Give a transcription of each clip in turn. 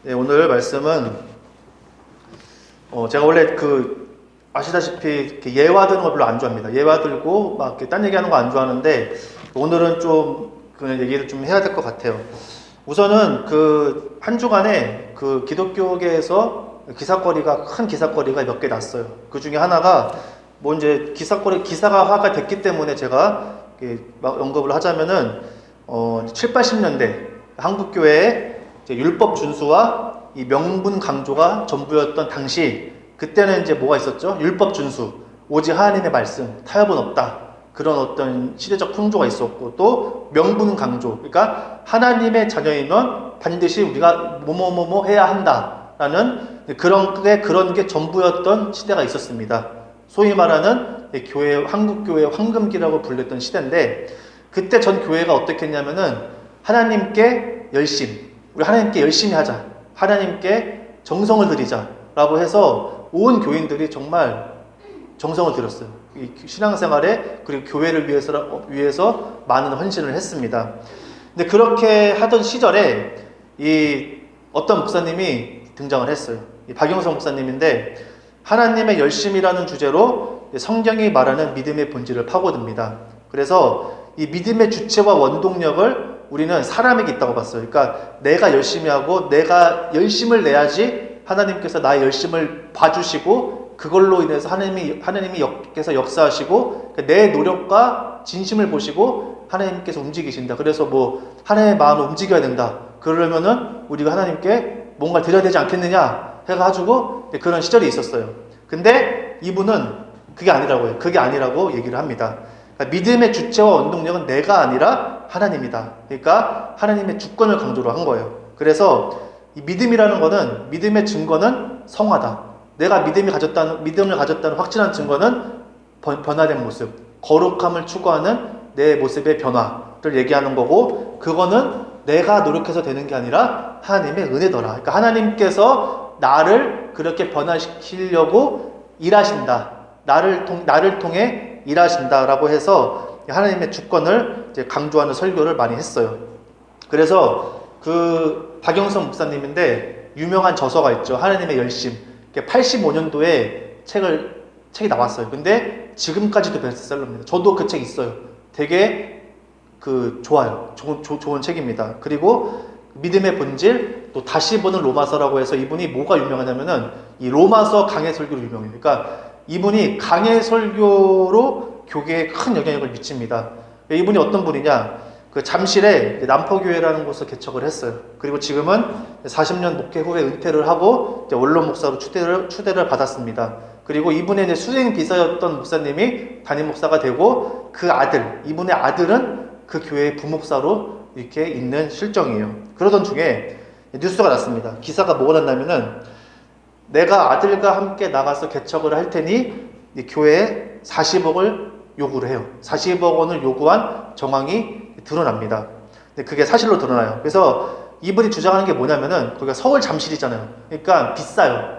네, 오늘 말씀은 제가 원래 아시다시피 이렇게 예화 드는 거 별로 안 좋아합니다. 예화 들고 막 이렇게 딴 얘기하는 거 안 좋아하는데 오늘은 좀 그 얘기를 좀 해야 될 것 같아요. 우선은 한 주간에 기독교계에서 큰 기사거리가 몇 개 났어요. 그 중에 하나가 뭐 이제 기사화가 됐기 때문에 제가 막 언급을 하자면은 7, 80년대 한국 교회의 율법 준수와 이 명분 강조가 전부였던 당시, 그때는 이제 뭐가 있었죠? 율법 준수, 오직 하나님의 말씀, 타협은 없다. 그런 어떤 시대적 풍조가 있었고, 또 명분 강조, 그러니까 하나님의 자녀이면 반드시 우리가 뭐뭐뭐뭐 해야 한다라는 그런 게 전부였던 시대가 있었습니다. 소위 말하는 한국 교회의 황금기라고 불렸던 시대인데, 그때 전 교회가 어떻게 했냐면은 하나님께 우리 하나님께 열심히 하자, 하나님께 정성을 들이자라고 해서 온 교인들이 정말 정성을 들였어요. 이 신앙생활에, 그리고 교회를 위해서 많은 헌신을 했습니다. 근데 그렇게 하던 시절에 어떤 목사님이 등장을 했어요. 박영성 목사님인데, 하나님의 열심이라는 주제로 성경이 말하는 믿음의 본질을 파고듭니다. 그래서 이 믿음의 주체와 원동력을 우리는 사람에게 있다고 봤어요. 그러니까 내가 열심히 하고 내가 열심을 내야지 하나님께서 나의 열심을 봐주시고, 그걸로 인해서 하나님께서 역사하시고, 내 노력과 진심을 보시고 하나님께서 움직이신다. 그래서 하나님의 마음을 움직여야 된다. 그러려면은 우리가 하나님께 뭔가 드려야 되지 않겠느냐 해가지고 그런 시절이 있었어요. 근데 이분은 그게 아니라고 해요. 그게 아니라고 얘기를 합니다. 그러니까 믿음의 주체와 원동력은 내가 아니라 하나님이다. 그러니까 하나님의 주권을 강조를 한 거예요. 그래서 이 믿음이라는 거는, 믿음의 증거는 성화다. 내가 믿음을 가졌다는 확실한 증거는 변화된 모습, 거룩함을 추구하는 내 모습의 변화를 얘기하는 거고, 그거는 내가 노력해서 되는 게 아니라 하나님의 은혜더라. 그러니까 하나님께서 나를 그렇게 변화시키려고 일하신다. 나를 통해 일하신다라고 해서 하나님의 주권을 이제 강조하는 설교를 많이 했어요. 그래서 박영선 목사님인데, 유명한 저서가 있죠. 하나님의 열심. 85년도에 책이 나왔어요. 근데 지금까지도 베스트셀러입니다. 저도 그 책 있어요. 되게 좋아요. 좋은 책입니다. 그리고 믿음의 본질, 또 다시 보는 로마서라고 해서, 이분이 뭐가 유명하냐면은 이 로마서 강해 설교로 유명해요. 그러니까 이분이 강해 설교로 교계에 큰 영향력을 미칩니다. 이분이 어떤 분이냐? 잠실에 남포교회라는 곳을 개척을 했어요. 그리고 지금은 40년 목회 후에 은퇴를 하고 원로 목사로 추대를 받았습니다. 그리고 이분의 수행 비서였던 목사님이 담임 목사가 되고, 이분의 아들은 그 교회의 부목사로 이렇게 있는 실정이에요. 그러던 중에 뉴스가 났습니다. 기사가 뭐가 났냐면은, 내가 아들과 함께 나가서 개척을 할 테니 이 교회에 40억을 요구를 해요. 40억 원을 요구한 정황이 드러납니다. 근데 그게 사실로 드러나요. 그래서 이분이 주장하는 게 뭐냐면은, 거기가 서울 잠실이잖아요. 그러니까 비싸요.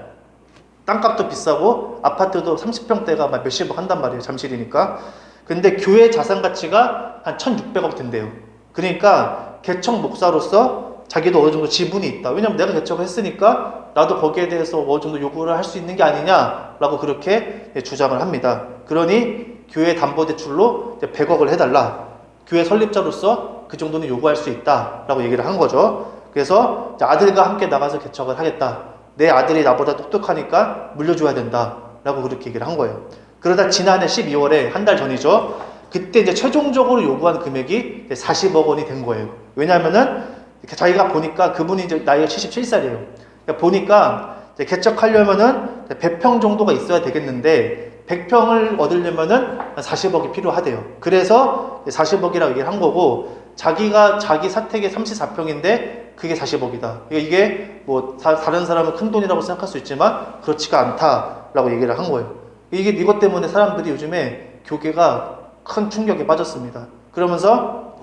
땅값도 비싸고 아파트도 30평대가 막 몇십억 한단 말이에요. 잠실이니까. 근데 교회 자산 가치가 한 1600억 된대요. 그러니까 개척 목사로서 자기도 어느 정도 지분이 있다. 왜냐면 내가 개척을 했으니까 나도 거기에 대해서 어느 정도 요구를 할 수 있는 게 아니냐라고 그렇게 주장을 합니다. 그러니 교회 담보대출로 100억을 해달라. 교회 설립자로서 그 정도는 요구할 수 있다라고 얘기를 한 거죠. 그래서 아들과 함께 나가서 개척을 하겠다. 내 아들이 나보다 똑똑하니까 물려줘야 된다라고 그렇게 얘기를 한 거예요. 그러다 지난해 12월에 한 달 전이죠. 그때 이제 최종적으로 요구한 금액이 40억 원이 된 거예요. 왜냐하면은 자기가 보니까 그분이 이제 나이가 77살이에요. 그러니까 보니까 이제 개척하려면은 100평 정도가 있어야 되겠는데, 100평을 얻으려면은 40억이 필요하대요. 그래서 40억이라고 얘기를 한 거고, 자기 사택이 34평인데 그게 40억이다. 이게 다른 사람은 큰 돈이라고 생각할 수 있지만 그렇지가 않다라고 얘기를 한 거예요. 이것 때문에 사람들이 요즘에 교계가 큰 충격에 빠졌습니다. 그러면서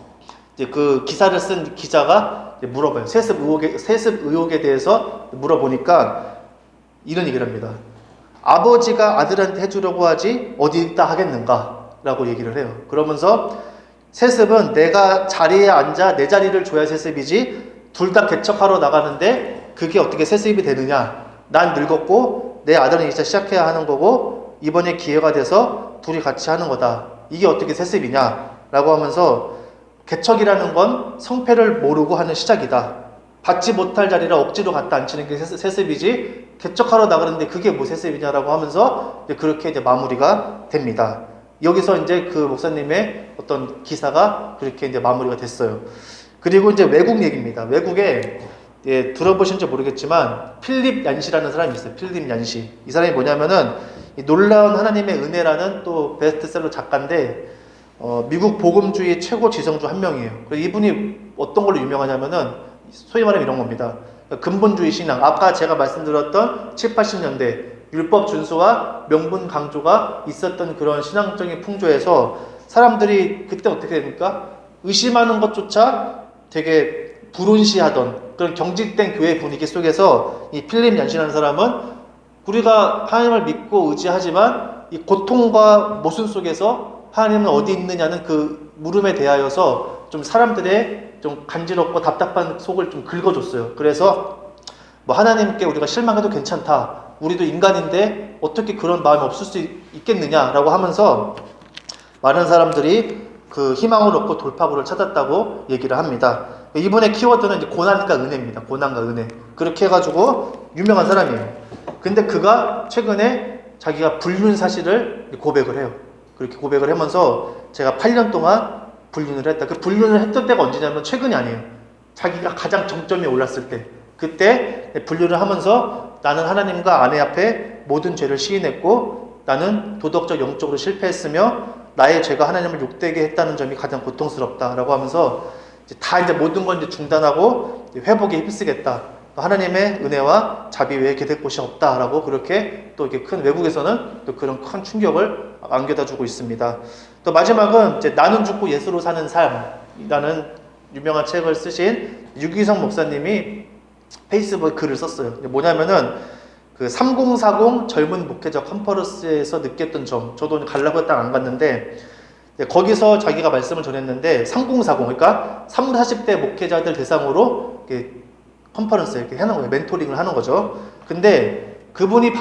이제 그 기사를 쓴 기자가 물어봐요. 세습 의혹에 대해서 물어보니까 이런 얘기를 합니다. 아버지가 아들한테 해주려고 하지 어디다 하겠는가? 라고 얘기를 해요. 그러면서 세습은 내가 자리에 앉아 내 자리를 줘야 세습이지, 둘 다 개척하러 나가는데 그게 어떻게 세습이 되느냐? 난 늙었고 내 아들은 이제 시작해야 하는 거고 이번에 기회가 돼서 둘이 같이 하는 거다. 이게 어떻게 세습이냐? 라고 하면서 개척이라는 건 성패를 모르고 하는 시작이다. 받지 못할 자리를 억지로 갖다 앉히는 게 세습이지 개척하러 나가는데 그게 뭐 세습이냐라고 하면서 이제 그렇게 이제 마무리가 됩니다. 여기서 이제 그 목사님의 어떤 기사가 그렇게 이제 마무리가 됐어요. 그리고 이제 외국 얘기입니다. 외국에 예, 들어보신지 모르겠지만 필립 얀시라는 사람이 있어요. 필립 얀시. 이 사람이 뭐냐면은 이 놀라운 하나님의 은혜라는 또 베스트셀러 작가인데 미국 복음주의 최고 지성주 한 명이에요. 이분이 어떤 걸로 유명하냐면은 소위 말하면 이런 겁니다. 근본주의 신앙, 아까 제가 말씀드렸던 7, 80년대 율법 준수와 명분 강조가 있었던 그런 신앙적인 풍조에서 사람들이 그때 어떻게 됩니까? 의심하는 것조차 되게 불온시하던 그런 경직된 교회 분위기 속에서 이 필립 얀시라는 사람은 우리가 하나님을 믿고 의지하지만 이 고통과 모순 속에서 하나님은 어디 있느냐는 그 물음에 대하여서 좀 사람들의 좀 간지럽고 답답한 속을 좀 긁어줬어요. 그래서 뭐 하나님께 우리가 실망해도 괜찮다. 우리도 인간인데 어떻게 그런 마음이 없을 수 있겠느냐라고 하면서 많은 사람들이 그 희망을 얻고 돌파구를 찾았다고 얘기를 합니다. 이번에 키워드는 이제 고난과 은혜입니다. 고난과 은혜. 그렇게 해가지고 유명한 사람이에요. 근데 그가 최근에 자기가 불륜 사실을 고백을 해요. 그렇게 고백을 하면서 제가 8년 동안 불륜을 했다. 그 불륜을 했던 때가 언제냐면 최근이 아니에요. 자기가 가장 정점에 올랐을 때. 그때 불륜을 하면서 나는 하나님과 아내 앞에 모든 죄를 시인했고 나는 도덕적 영적으로 실패했으며 나의 죄가 하나님을 욕되게 했다는 점이 가장 고통스럽다라고 하면서 이제 모든 건 이제 중단하고 회복에 힘쓰겠다. 하나님의 은혜와 자비 외에 기댈 곳이 없다라고 그렇게 또 이렇게 큰 외국에서는 또 그런 큰 충격을 안겨다 주고 있습니다. 또 마지막은 이제 나는 죽고 예수로 사는 삶이라는 유명한 책을 쓰신 유기성 목사님이 페이스북 글을 썼어요. 뭐냐면은 그 3040 젊은 목회자 컨퍼런스에서 느꼈던 점, 저도 가려고 딱 안 갔는데 거기서 자기가 말씀을 전했는데 3040 그러니까 30, 40대 목회자들 대상으로 이렇게 컨퍼런스 이렇게 하는 거예요. 멘토링을 하는 거죠. 근데 그분이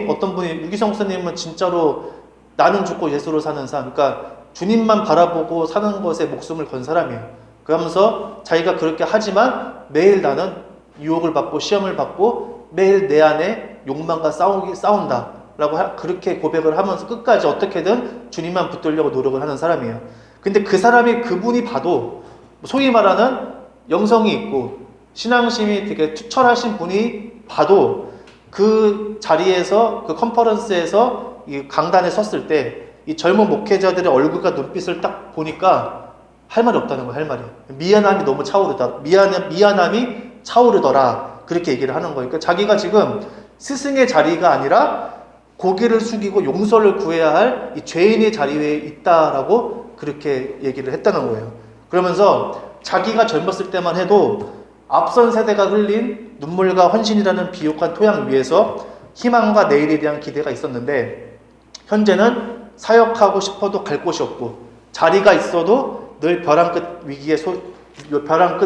어떤 분이 유기성 목사님은 진짜로 나는 죽고 예수로 사는 삶, 그러니까 주님만 바라보고 사는 것에 목숨을 건 사람이에요. 그러면서 자기가 그렇게 하지만 매일 나는 유혹을 받고 시험을 받고 매일 내 안에 욕망과 싸운다 라고 그렇게 고백을 하면서 끝까지 어떻게든 주님만 붙들려고 노력을 하는 사람이에요. 근데 그분이 봐도 소위 말하는 영성이 있고 신앙심이 되게 투철하신 분이 봐도 그 자리에서 그 컨퍼런스에서 이 강단에 섰을 때 이 젊은 목회자들의 얼굴과 눈빛을 딱 보니까 할 말이 없다는 거예요. 할 말이. 미안함이 너무 차오르다. 미안함이 차오르더라. 그렇게 얘기를 하는 거예요. 그러니까 자기가 지금 스승의 자리가 아니라 고개를 숙이고 용서를 구해야 할 이 죄인의 자리에 있다라고 그렇게 얘기를 했다는 거예요. 그러면서 자기가 젊었을 때만 해도 앞선 세대가 흘린 눈물과 헌신이라는 비옥한 토양 위에서 희망과 내일에 대한 기대가 있었는데 현재는 사역하고 싶어도 갈 곳이 없고 자리가 있어도 늘 벼랑 끝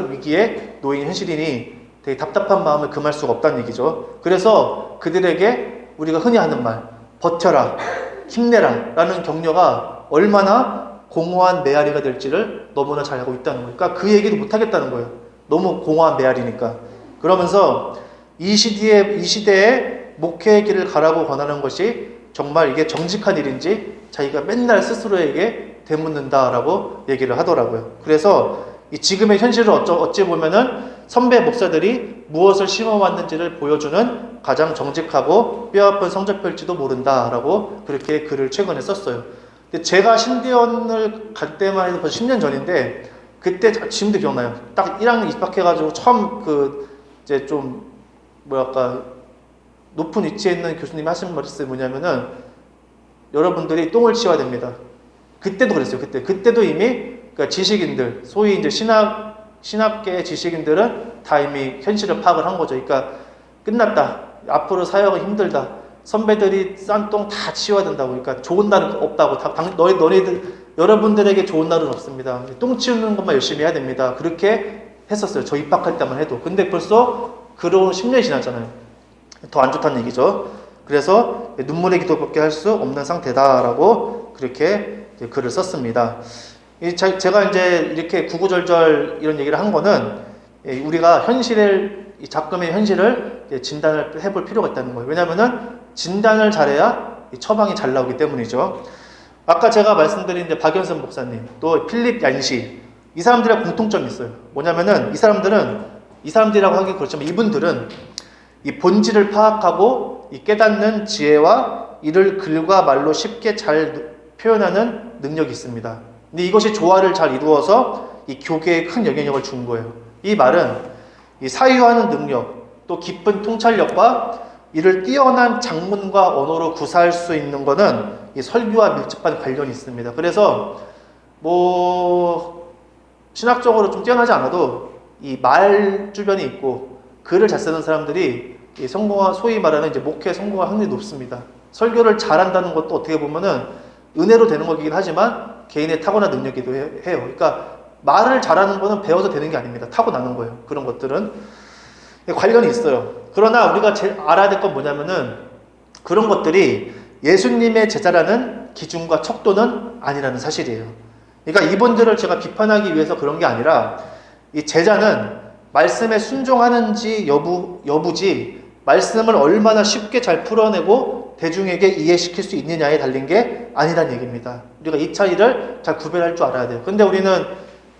위기에 놓인 현실이니 되게 답답한 마음을 금할 수가 없다는 얘기죠. 그래서 그들에게 우리가 흔히 하는 말 버텨라, 힘내라 라는 격려가 얼마나 공허한 메아리가 될지를 너무나 잘 알고 있다는 거예요. 그러니까 그 얘기도 못하겠다는 거예요. 너무 공허한 메아리니까. 그러면서 이 시대에 목회의 길을 가라고 권하는 것이 정말 이게 정직한 일인지 자기가 맨날 스스로에게 되묻는다라고 얘기를 하더라고요. 그래서 이 지금의 현실을 어찌 보면은 선배 목사들이 무엇을 심어왔는지를 보여주는 가장 정직하고 뼈아픈 성적표일지도 모른다라고 그렇게 글을 최근에 썼어요. 근데 제가 신대원을 갈 때만 해도 벌써 10년 전인데 그때 지금도 기억나요. 딱 1학년 입학해가지고 처음 이제 좀 높은 위치에 있는 교수님이 하신 말씀이 뭐냐면은 여러분들이 똥을 치워야 됩니다. 그때도 그랬어요. 그때도 이미 그러니까 지식인들, 소위 이제 신학계의 지식인들은 다 이미 현실을 파악을 한 거죠. 그러니까 끝났다. 앞으로 사역은 힘들다. 선배들이 싼 똥 다 치워야 된다고. 그러니까 좋은 날은 없다고. 여러분들에게 좋은 날은 없습니다. 똥 치우는 것만 열심히 해야 됩니다. 그렇게 했었어요. 저 입학할 때만 해도. 근데 벌써 그런 10년이 지났잖아요. 더 안 좋다는 얘기죠. 그래서 눈물의 기도밖에 할 수 없는 상태다라고 그렇게 글을 썼습니다. 제가 이제 이렇게 구구절절 이런 얘기를 한 거는 우리가 이 작금의 현실을 진단을 해볼 필요가 있다는 거예요. 왜냐하면은 진단을 잘해야 처방이 잘 나오기 때문이죠. 아까 제가 말씀드린 이제 박연선 목사님, 또 필립 얀시, 이 사람들의 공통점이 있어요. 뭐냐면은 이 사람들이라고 하기 그렇지만 이분들은 이 본질을 파악하고 이 깨닫는 지혜와 이를 글과 말로 쉽게 잘 표현하는 능력이 있습니다. 근데 이것이 조화를 잘 이루어서 이 교계에 큰 영향력을 준 거예요. 이 말은 이 사유하는 능력, 또 깊은 통찰력과 이를 뛰어난 작문과 언어로 구사할 수 있는 것은 이 설교와 밀접한 관련이 있습니다. 그래서 신학적으로 좀 뛰어나지 않아도 이 말 주변에 있고 글을 잘 쓰는 사람들이 이 소위 말하는 이제 목회 성공할 확률이 높습니다. 설교를 잘한다는 것도 어떻게 보면은 은혜로 되는 거긴 하지만 개인의 타고난 능력이기도 해요. 그러니까 말을 잘하는 거는 배워서 되는 게 아닙니다. 타고나는 거예요. 그런 것들은 관련이 있어요. 그러나 우리가 제일 알아야 될 건 뭐냐면은 그런 것들이 예수님의 제자라는 기준과 척도는 아니라는 사실이에요. 그러니까 이분들을 제가 비판하기 위해서 그런 게 아니라 이 제자는 말씀에 순종하는지 여부지 말씀을 얼마나 쉽게 잘 풀어내고 대중에게 이해시킬 수 있느냐에 달린 게 아니란 얘기입니다. 우리가 이 차이를 잘 구별할 줄 알아야 돼요. 근데 우리는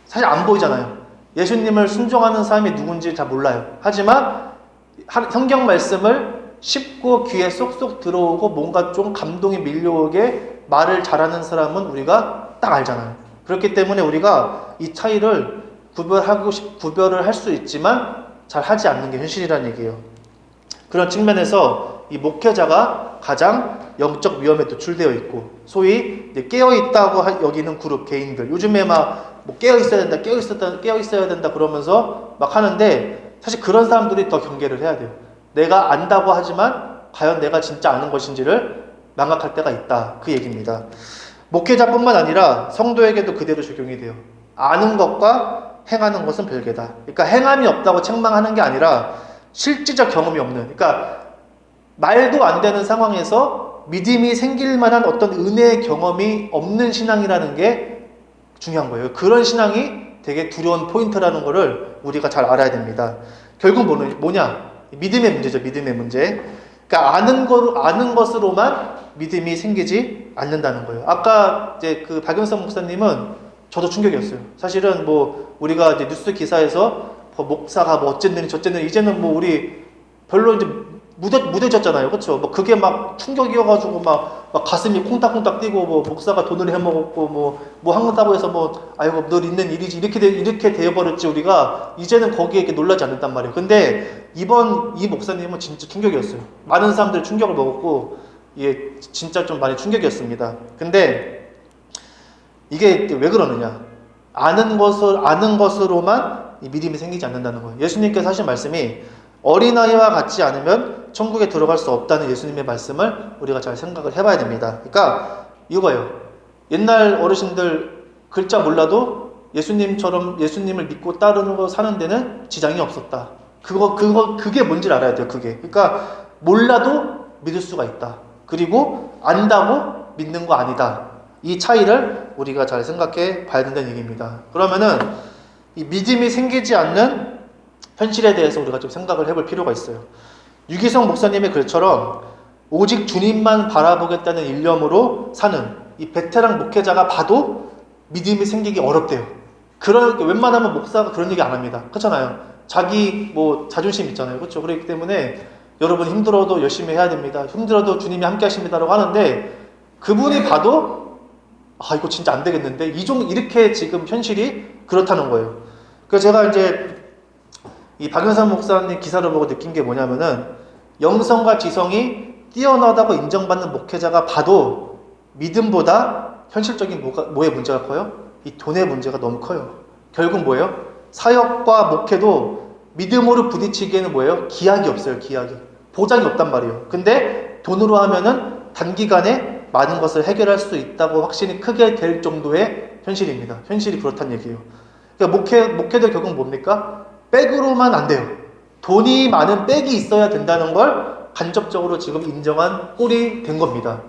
사실 안 보이잖아요. 예수님을 순종하는 사람이 누군지 잘 몰라요. 하지만 성경 말씀을 쉽고 귀에 쏙쏙 들어오고 뭔가 좀 감동이 밀려오게 말을 잘하는 사람은 우리가 딱 알잖아요. 그렇기 때문에 우리가 이 차이를 구별을 할 수 있지만 잘 하지 않는 게 현실이라는 얘기예요. 그런 측면에서 이 목회자가 가장 영적 위험에 노출되어 있고 소위 깨어있다고 여기는 그룹 개인들, 요즘에 막 깨어있어야 된다 그러면서 막 하는데 사실 그런 사람들이 더 경계를 해야 돼요. 내가 안다고 하지만 과연 내가 진짜 아는 것인지를 망각할 때가 있다, 그 얘기입니다. 목회자뿐만 아니라 성도에게도 그대로 적용이 돼요. 아는 것과 행하는 것은 별개다. 그러니까 행함이 없다고 책망하는 게 아니라 실질적 경험이 없는, 그러니까 말도 안 되는 상황에서 믿음이 생길 만한 어떤 은혜의 경험이 없는 신앙이라는 게 중요한 거예요. 그런 신앙이 되게 두려운 포인트라는 거를 우리가 잘 알아야 됩니다. 결국 뭐냐? 믿음의 문제죠. 믿음의 문제. 그러니까 아는 것으로만 믿음이 생기지 않는다는 거예요. 아까 이제 그 박영선 목사님은 저도 충격이었어요. 사실은 우리가 이제 뉴스 기사에서 목사가 어쨌느니 저쨌느니 이제는 우리 별로 이제 무뎌졌잖아요. 그렇죠? 그게 막 충격이어가지고 막 가슴이 콩닥콩닥 뛰고 목사가 돈을 해먹었고 한다고 해서 아이고 늘 있는 일이지 이렇게 되어버렸지. 우리가 이제는 거기에 이렇게 놀라지 않는단 말이에요. 근데 이 목사님은 진짜 충격이었어요. 많은 사람들이 충격을 먹었고 이게 진짜 좀 많이 충격이었습니다. 근데 이게 왜 그러느냐? 아는 것으로만 믿음이 생기지 않는다는 거예요. 예수님께서 하신 말씀이 어린아이와 같지 않으면 천국에 들어갈 수 없다는 예수님의 말씀을 우리가 잘 생각을 해봐야 됩니다. 그러니까 이거예요. 옛날 어르신들 글자 몰라도 예수님처럼 예수님을 믿고 따르고 사는 데는 지장이 없었다. 그게 뭔지를 알아야 돼요. 그러니까 몰라도 믿을 수가 있다. 그리고 안다고 믿는 거 아니다. 이 차이를 우리가 잘 생각해 봐야 된다는 얘기입니다. 그러면은 이 믿음이 생기지 않는 현실에 대해서 우리가 좀 생각을 해볼 필요가 있어요. 유기성 목사님의 글처럼 오직 주님만 바라보겠다는 일념으로 사는 이 베테랑 목회자가 봐도 믿음이 생기기 어렵대요. 웬만하면 목사가 그런 얘기 안 합니다. 그렇잖아요. 자기 자존심 있잖아요. 그렇죠? 그렇기 때문에 여러분 힘들어도 열심히 해야 됩니다. 힘들어도 주님이 함께 하십니다라고 하는데 그분이 봐도 이거 진짜 안 되겠는데 이렇게 지금 현실이 그렇다는 거예요. 그래서 제가 이제 이 박연선 목사님 기사를 보고 느낀 게 뭐냐면은 영성과 지성이 뛰어나다고 인정받는 목회자가 봐도 믿음보다 현실적인 뭐의 문제가 커요? 이 돈의 문제가 너무 커요. 결국 뭐예요? 사역과 목회도 믿음으로 부딪히기에는 뭐예요? 기약이 없어요. 기약이. 보장이 없단 말이에요. 근데 돈으로 하면은 단기간에 많은 것을 해결할 수 있다고 확신이 크게 될 정도의 현실입니다. 현실이 그렇다는 얘기예요. 그러니까 목회도 결국 뭡니까? 백으로만 안 돼요. 돈이 많은 백이 있어야 된다는 걸 간접적으로 지금 인정한 꼴이 된 겁니다.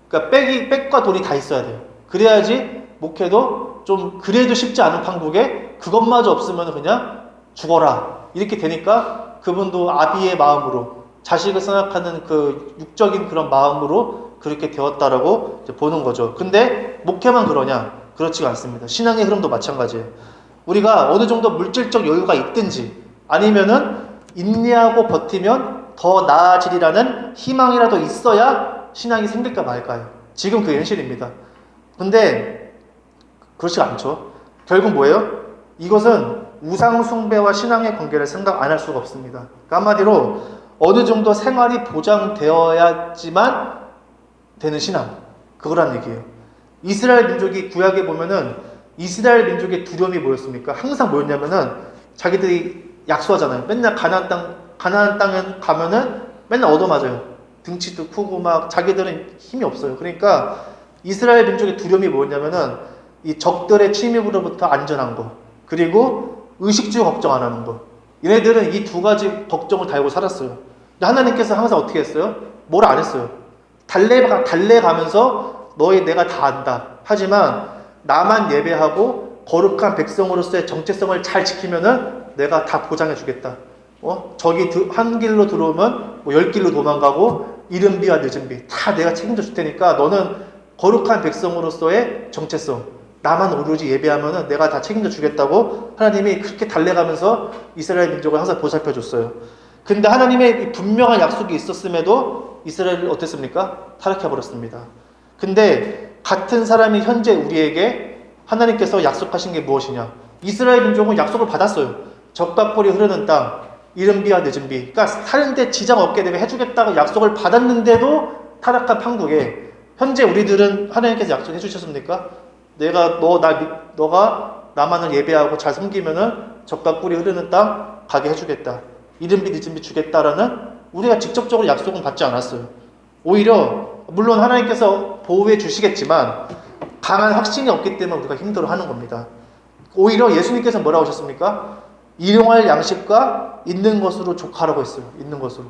그러니까 백과 돈이 다 있어야 돼요. 그래야지 목회도 좀 그래도 쉽지 않은 판국에 그것마저 없으면 그냥 죽어라 이렇게 되니까 그분도 아비의 마음으로 자식을 생각하는 그 육적인 그런 마음으로 그렇게 되었다라고 이제 보는 거죠. 근데 목회만 그러냐? 그렇지가 않습니다. 신앙의 흐름도 마찬가지예요. 우리가 어느 정도 물질적 여유가 있든지 아니면은 인내하고 버티면 더 나아지리라는 희망이라도 있어야 신앙이 생길까 말까요? 지금 그 현실입니다. 근데 그렇지 않죠. 결국 뭐예요? 이것은 우상숭배와 신앙의 관계를 생각 안 할 수가 없습니다. 그러니까 한마디로 어느 정도 생활이 보장되어야지만 되는 신앙, 그거란 얘기예요. 이스라엘 민족이 구약에 보면은 이스라엘 민족의 두려움이 뭐였습니까? 항상 뭐였냐면은 자기들이 약수하잖아요. 맨날 가나안 땅에 가면은 맨날 얻어맞아요. 등치도 크고 막 자기들은 힘이 없어요. 그러니까 이스라엘 민족의 두려움이 뭐였냐면은 이 적들의 침입으로부터 안전한 거, 그리고 의식주 걱정 안 하는 거. 얘네들은 이 두 가지 걱정을 달고 살았어요. 근데 하나님께서 항상 어떻게 했어요? 뭘 안 했어요. 달래가면서 내가 다 안다. 하지만 나만 예배하고 거룩한 백성으로서의 정체성을 잘 지키면은 내가 다 보장해 주겠다. 저기 한 길로 들어오면 10길로 도망가고 이른 비와 늦은 비 다 내가 책임져 줄 테니까 너는 거룩한 백성으로서의 정체성, 나만 오로지 예배하면은 내가 다 책임져 주겠다고 하나님이 그렇게 달래가면서 이스라엘 민족을 항상 보살펴 줬어요. 근데 하나님의 분명한 약속이 있었음에도 이스라엘이 어땠습니까? 타락해 버렸습니다. 근데 같은 사람이 현재 우리에게 하나님께서 약속하신 게 무엇이냐? 이스라엘 민족은 약속을 받았어요. 적과 꿀이 흐르는 땅, 이른 비와 늦은 비. 그러니까 사는데 지장 없게 내가 해주겠다고 약속을 받았는데도 타락한 판국에 현재 우리들은 하나님께서 약속해 주셨습니까? 너가 나만을 예배하고 잘 섬기면은 적과 꿀이 흐르는 땅 가게 해주겠다. 이른 비 늦은 비 주겠다라는 우리가 직접적으로 약속은 받지 않았어요. 오히려 물론 하나님께서 보호해 주시겠지만 강한 확신이 없기 때문에 우리가 힘들어하는 겁니다. 오히려 예수님께서 뭐라고 하셨습니까? 일용할 양식과 있는 것으로 족하라고 했어요. 있는 것으로.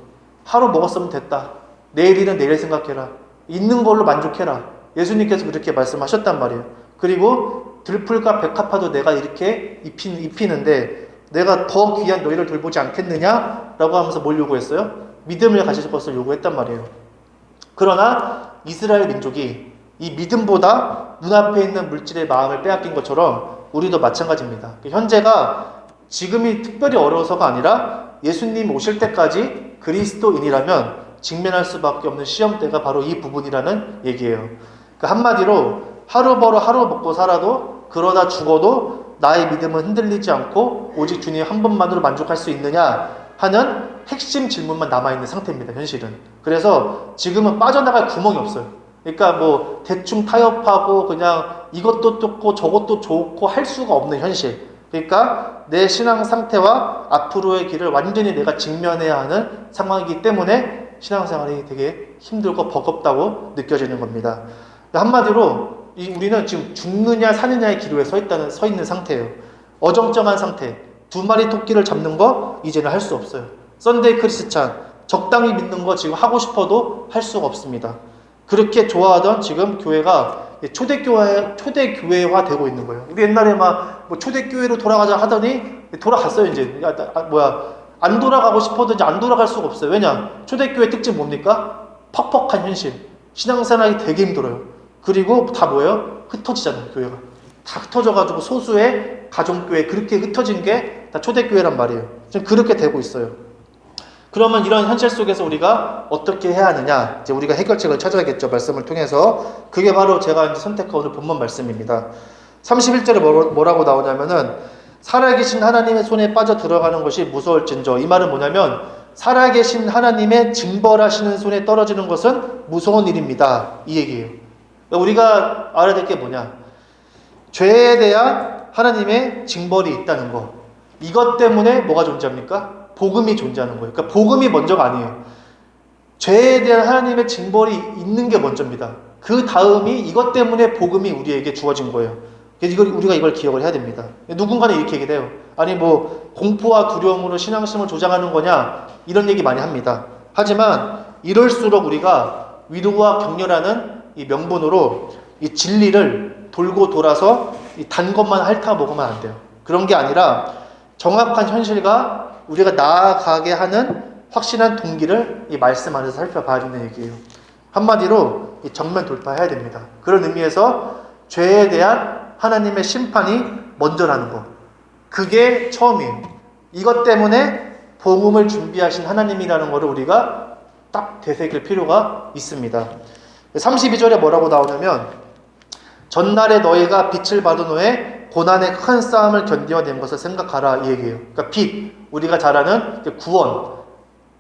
하루 먹었으면 됐다. 내일 일은 내일 생각해라. 있는 걸로 만족해라. 예수님께서 그렇게 말씀하셨단 말이에요. 그리고 들풀과 백합화도 내가 이렇게 입히는데 내가 더 귀한 너희를 돌보지 않겠느냐라고 하면서 뭘 요구했어요? 믿음을 가질 것을 요구했단 말이에요. 그러나 이스라엘 민족이 이 믿음보다 눈앞에 있는 물질의 마음을 빼앗긴 것처럼 우리도 마찬가지입니다. 현재가 지금이 특별히 어려워서가 아니라 예수님 오실 때까지 그리스도인이라면 직면할 수밖에 없는 시험대가 바로 이 부분이라는 얘기예요. 그러니까 한마디로 하루 벌어 하루 먹고 살아도 그러다 죽어도 나의 믿음은 흔들리지 않고 오직 주님 한 분만으로 만족할 수 있느냐 하는 핵심 질문만 남아있는 상태입니다. 현실은. 그래서 지금은 빠져나갈 구멍이 없어요. 그러니까 뭐 대충 타협하고 그냥 이것도 좋고 저것도 좋고 할 수가 없는 현실. 그러니까 내 신앙 상태와 앞으로의 길을 완전히 내가 직면해야 하는 상황이기 때문에 신앙생활이 되게 힘들고 버겁다고 느껴지는 겁니다. 한마디로 우리는 지금 죽느냐 사느냐의 기로에 서 있는 상태예요. 어정쩡한 상태. 두 마리 토끼를 잡는 거 이제는 할 수 없어요. 썬데이 크리스찬 적당히 믿는 거 지금 하고 싶어도 할 수가 없습니다. 그렇게 좋아하던 지금 교회가 초대교회화 되고 있는 거예요. 우리 옛날에 막 뭐 초대교회로 돌아가자 하더니 돌아갔어요. 이제 안 돌아가고 싶어도 이제 안 돌아갈 수가 없어요. 왜냐? 초대교회 특징 뭡니까? 퍽퍽한 현실. 신앙생활이 되게 힘들어요. 그리고 다 뭐예요? 흩어지잖아요. 교회가 다 흩어져가지고 소수의 가정교회 그렇게 흩어진 게 다 초대교회란 말이에요. 지금 그렇게 되고 있어요. 그러면 이런 현실 속에서 우리가 어떻게 해야 하느냐? 이제 우리가 해결책을 찾아야겠죠. 말씀을 통해서. 그게 바로 제가 이제 선택한 오늘 본문 말씀입니다. 31절에 뭐라고 나오냐면은 살아계신 하나님의 손에 빠져 들어가는 것이 무서울진저. 이 말은 뭐냐면 살아계신 하나님의 징벌하시는 손에 떨어지는 것은 무서운 일입니다. 이 얘기예요. 우리가 알아야 될 게 뭐냐? 죄에 대한 하나님의 징벌이 있다는 거. 이것 때문에 뭐가 존재합니까? 복음이 존재하는 거예요. 그러니까 복음이 먼저가 아니에요. 죄에 대한 하나님의 징벌이 있는 게 먼저입니다. 그 다음이 이것 때문에 복음이 우리에게 주어진 거예요. 우리가 이걸 기억을 해야 됩니다. 누군가는 이렇게 얘기를 해요. 아니 뭐 공포와 두려움으로 신앙심을 조장하는 거냐 이런 얘기 많이 합니다. 하지만 이럴수록 우리가 위로와 격려라는 이 명분으로 이 진리를 돌고 돌아서 이 단 것만 핥아 먹으면 안 돼요. 그런 게 아니라 정확한 현실과 우리가 나아가게 하는 확실한 동기를 이 말씀 안에서 살펴봐야 되는 얘기예요. 한마디로 이 정면 돌파해야 됩니다. 그런 의미에서 죄에 대한 하나님의 심판이 먼저라는 거. 그게 처음이에요. 이것 때문에 복음을 준비하신 하나님이라는 것을 우리가 딱 되새길 필요가 있습니다. 32절에 뭐라고 나오냐면 전날에 너희가 빛을 받은 후에 고난의 큰 싸움을 견뎌낸 것을 생각하라 이 얘기예요. 그러니까 빛, 우리가 잘 아는 구원,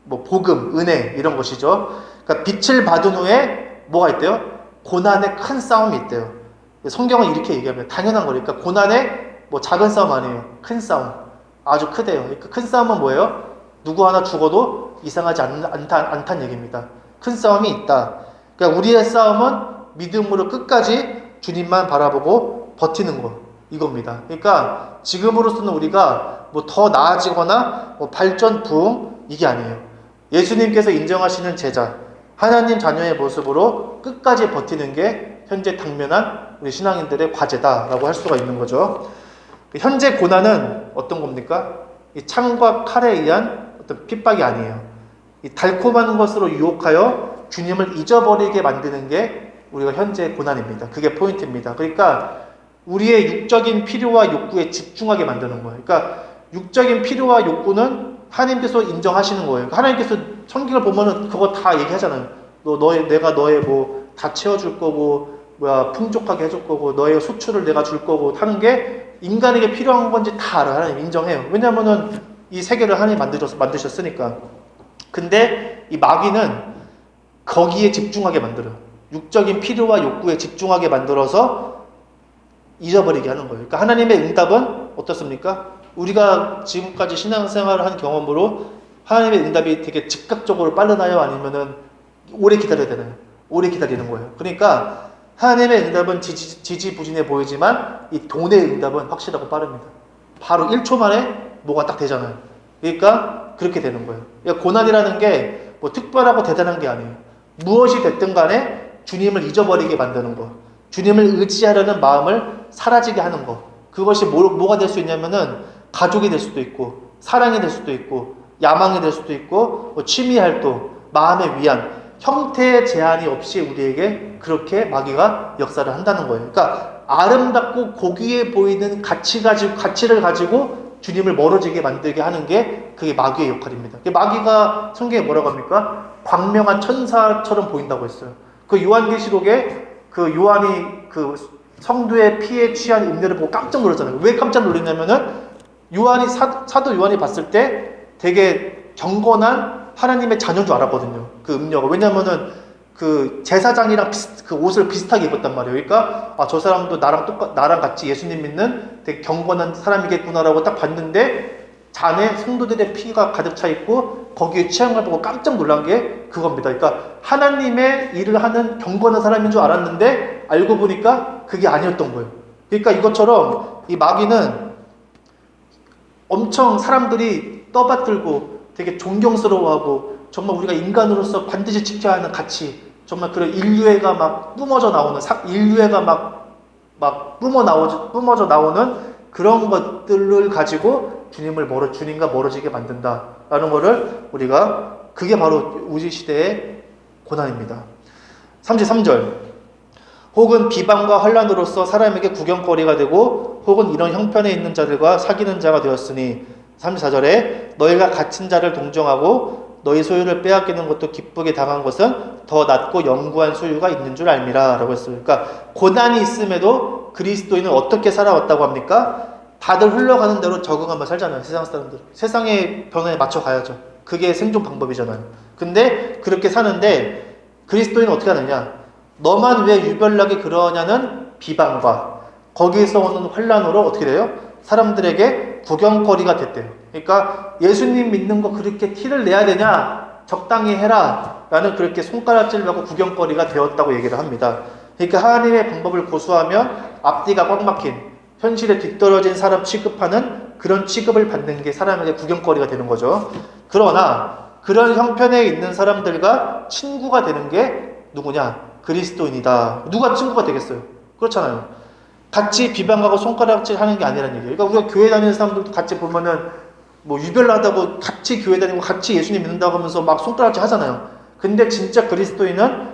뭐 복음, 은혜 이런 것이죠. 그러니까 빛을 받은 후에 뭐가 있대요? 고난의 큰 싸움이 있대요. 성경은 이렇게 얘기합니다. 당연한 거니까 고난의 뭐 작은 싸움 아니에요. 큰 싸움. 아주 크대요. 그러니까 큰 싸움은 뭐예요? 누구 하나 죽어도 이상하지 않다는 얘기입니다. 큰 싸움이 있다. 그러니까 우리의 싸움은 믿음으로 끝까지 주님만 바라보고 버티는 것 이겁니다. 그러니까 지금으로서는 우리가 뭐 더 나아지거나 뭐 발전 부흥 이게 아니에요. 예수님께서 인정하시는 제자 하나님 자녀의 모습으로 끝까지 버티는 게 현재 당면한 우리 신앙인들의 과제다라고 할 수가 있는 거죠. 현재 고난은 어떤 겁니까? 이 창과 칼에 의한 어떤 핍박이 아니에요. 이 달콤한 것으로 유혹하여 주님을 잊어버리게 만드는 게 우리가 현재 고난입니다. 그게 포인트입니다. 그러니까 우리의 육적인 필요와 욕구에 집중하게 만드는 거예요. 그러니까 육적인 필요와 욕구는 하나님께서 인정하시는 거예요. 그러니까 하나님께서 성경을 보면은 그거 다 얘기하잖아요. 내가 너의 뭐 다 채워줄 거고, 풍족하게 해줄 거고, 너의 수출을 내가 줄 거고 하는 게 인간에게 필요한 건지 다 알아요. 하나님 인정해요. 왜냐면은 이 세계를 하나님 만드셨으니까. 근데 이 마귀는 거기에 집중하게 만들어요. 육적인 필요와 욕구에 집중하게 만들어서 잊어버리게 하는 거예요. 그러니까 하나님의 응답은 어떻습니까? 우리가 지금까지 신앙생활을 한 경험으로 하나님의 응답이 되게 즉각적으로 빠르나요? 아니면은 오래 기다려야 되나요? 오래 기다리는 거예요. 그러니까 하나님의 응답은 지지부진해 보이지만 이 돈의 응답은 확실하고 빠릅니다. 바로 1초 만에 뭐가 딱 되잖아요. 그러니까 그렇게 되는 거예요. 그러니까 고난이라는 게 뭐 특별하고 대단한 게 아니에요. 무엇이 됐든 간에 주님을 잊어버리게 만드는 거. 주님을 의지하려는 마음을 사라지게 하는 거. 그것이 뭐가 될 수 있냐면은 가족이 될 수도 있고 사랑이 될 수도 있고 야망이 될 수도 있고 뭐 취미활동, 마음의 위안, 형태의 제한이 없이 우리에게 그렇게 마귀가 역사를 한다는 거예요. 그러니까 아름답고 고귀해 보이는 가치를 가지고 주님을 멀어지게 만들게 하는 게 그게 마귀의 역할입니다. 마귀가 성경에 뭐라고 합니까? 광명한 천사처럼 보인다고 했어요. 그 요한계시록에 그 요한이 그 성도의 피에 취한 음료를 보고 깜짝 놀랐잖아요. 왜 깜짝 놀랐냐면은 사도 요한이 봤을 때 되게 경건한 하나님의 자녀인 줄 알았거든요. 그 음료가. 왜냐면은 그 제사장이랑 그 옷을 비슷하게 입었단 말이에요. 그러니까 저 사람도 나랑 같이 예수님 믿는 되게 경건한 사람이겠구나라고 딱 봤는데 잔에 성도들의 피가 가득 차 있고 거기에 취한 걸 보고 깜짝 놀란 게 그겁니다. 그러니까 하나님의 일을 하는 경건한 사람인 줄 알았는데 알고 보니까 그게 아니었던 거예요. 그러니까 이것처럼 이 마귀는 엄청 사람들이 떠받들고 되게 존경스러워하고 정말 우리가 인간으로서 반드시 지켜야 하는 가치, 정말 그런 인류애가 막 뿜어져 나오는, 인류애가 막 뿜어져 나오는 그런 것들을 가지고 주님과 멀어지게 만든다라는 거를 우리가, 그게 바로 우리 시대의 고난입니다. 33절. 혹은 비방과 환난으로서 사람에게 구경거리가 되고 혹은 이런 형편에 있는 자들과 사귀는 자가 되었으니 34절에 너희가 갇힌 자를 동정하고 너희 소유를 빼앗기는 것도 기쁘게 당한 것은 더 낫고 영구한 소유가 있는 줄 알미라 라고 했어요. 그러니까 고난이 있음에도 그리스도인은 어떻게 살아왔다고 합니까? 다들 흘러가는 대로 적응하며 살잖아요. 세상 사람들. 세상의 변화에 맞춰 가야죠. 그게 생존 방법이잖아요. 근데 그렇게 사는데 그리스도인은 어떻게 하느냐? 너만 왜 유별나게 그러냐는 비방과 거기에서 오는 환난으로 어떻게 돼요? 사람들에게 구경거리가 됐대요. 그러니까 예수님 믿는 거 그렇게 티를 내야 되냐? 적당히 해라 라는 그렇게 손가락질하고 구경거리가 되었다고 얘기를 합니다. 그러니까 하나님의 방법을 고수하면 앞뒤가 꽉 막힌 현실에 뒤떨어진 사람 취급하는 그런 취급을 받는 게 사람에게 구경거리가 되는 거죠. 그러나 그런 형편에 있는 사람들과 친구가 되는 게 누구냐? 그리스도인이다. 누가 친구가 되겠어요? 그렇잖아요. 같이 비방하고 손가락질 하는 게 아니라는 얘기예요. 그러니까 우리가 교회 다니는 사람들도 같이 보면은 뭐 유별나다고 같이 교회 다니고 같이 예수님 믿는다고 하면서 막 손가락질 하잖아요. 근데 진짜 그리스도인은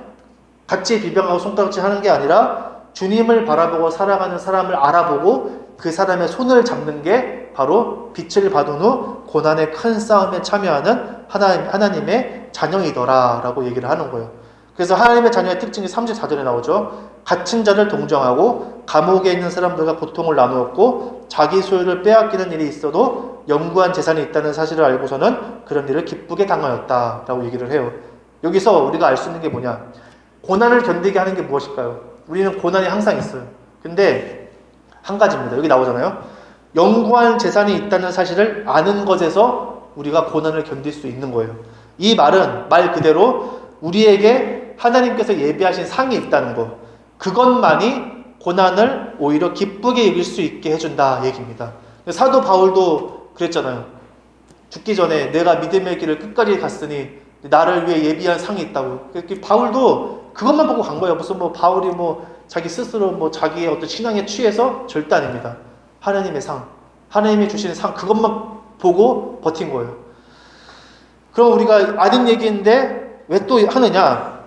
같이 비방하고 손가락질 하는 게 아니라 주님을 바라보고 살아가는 사람을 알아보고 그 사람의 손을 잡는 게 바로 빛을 받은 후 고난의 큰 싸움에 참여하는 하나님의 자녀이더라 라고 얘기를 하는 거예요. 그래서 하나님의 자녀의 특징이 34절에 나오죠. 갇힌 자를 동정하고 감옥에 있는 사람들과 고통을 나누었고 자기 소유를 빼앗기는 일이 있어도 영구한 재산이 있다는 사실을 알고서는 그런 일을 기쁘게 당하였다 라고 얘기를 해요. 여기서 우리가 알 수 있는 게 뭐냐? 고난을 견디게 하는 게 무엇일까요? 우리는 고난이 항상 있어요. 근데 한 가지입니다. 여기 나오잖아요. 영구한 재산이 있다는 사실을 아는 것에서 우리가 고난을 견딜 수 있는 거예요. 이 말은 말 그대로 우리에게 하나님께서 예비하신 상이 있다는 거, 그것만이 고난을 오히려 기쁘게 여길 수 있게 해준다 얘기입니다. 사도 바울도 그랬잖아요. 죽기 전에 내가 믿음의 길을 끝까지 갔으니 나를 위해 예비한 상이 있다고. 바울도 그것만 보고 간 거예요. 무슨 뭐 바울이 뭐 자기 스스로 뭐 자기의 어떤 신앙에 취해서 절대 아닙니다. 하나님의 상, 하나님이 주시는 상, 그것만 보고 버틴 거예요. 그럼 우리가 아는 얘기인데 왜 또 하느냐?